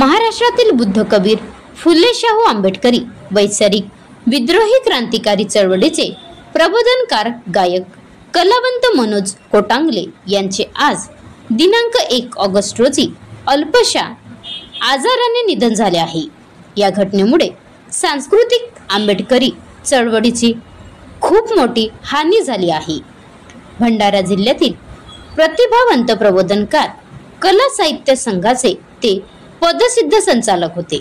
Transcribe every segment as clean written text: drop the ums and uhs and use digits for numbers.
महाराष्ट्रातील बुद्ध कबीर फुले शाहू आंबेडकरी वैचारिक विद्रोही क्रांतिकारी चळवळीचे प्रबोधनकार गायक कलावंत मनोज कोटांगले यांचे आज दिनांक 1 ऑगस्ट रोजी अल्पशा आजाराने निधन झाले आहे। या घटनेमुळे सांस्कृतिक आंबेडकरी चळवळीची खूप मोठी हानी झाली आहे। भंडारा जिल्ह्यातील प्रतिभावंत प्रबोधनकार कला साहित्य संघाचे ते पदसिद्ध संचालक होते।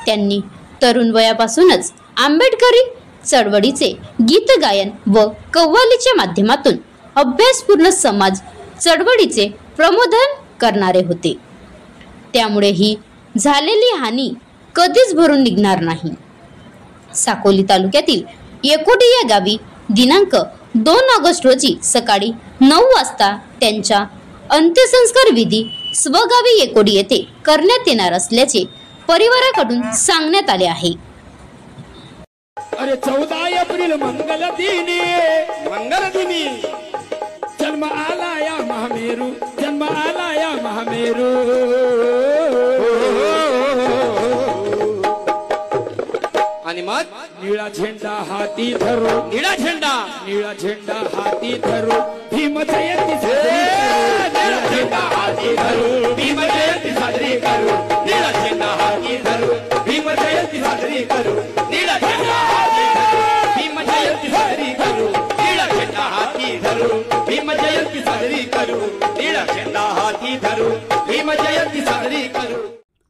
त्यांनी तरुण वयापासूनच आंबेडकरी चळवळीचे गीत गायन व कव्वालीच्या माध्यमातून अभ्यासपूर्ण समाज चळवळीचे प्रबोधन करणारे होते। त्यामुळे ही झालेली हानी कधीच भरून निघणार नाही। साकोली तालुक्यातील येकोडी या गावी दिनांक 2 ऑगस्ट रोजी सकाळी 9 वाजता त्यांच्या अंत्यसंस्कार विधी स्वगावी येकोडी येथे करण्यात येणार असल्याचे परिवाराकडून सांगण्यात आले आहे। अरे 14 एप्रिल मंगल दिनी जन्म आला या महामेरू, जन्म आला या महामेरू। आणि मग निळा झेंडा हाती धरू, निळा झेंडा हाती धरू, भीम जयंती निळा झेंडा हाती धरू, भीम जयंती साजरी करू, निळा झेंडा हाती धरू, भीम जयंती साजरी करू, निळा झेंडा हाती धरू, भीम जयंती साजरी करू, निळा झेंडा हाती धरू, भीम जयंती साजरी करू, निळा झेंडा हाती धरू, भीम जयंती साजरी करू।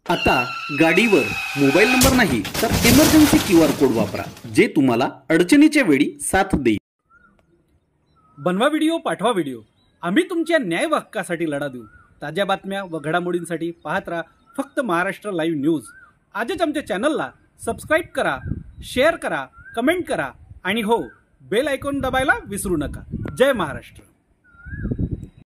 आता गाडीवर मोबाईल नंबर नाही तर इमर्जन्सी QR कोड वापरा, जे तुम्हाला अडचणीच्या वेळी साथ देईल। बनवा व्हिडिओ, पाठवा व्हिडिओ, आम्ही तुमच्या न्याय हक्कासाठी लढा देऊ। ताज्या बातम्या व घडामोडींसाठी पाहत राहा फक्त महाराष्ट्र लाईव्ह न्यूज। आजच आमच्या चॅनलला सबस्क्राईब करा, शेअर करा, कमेंट करा आणि हो, बेल आयकॉन दबायला विसरू नका। जय महाराष्ट्र।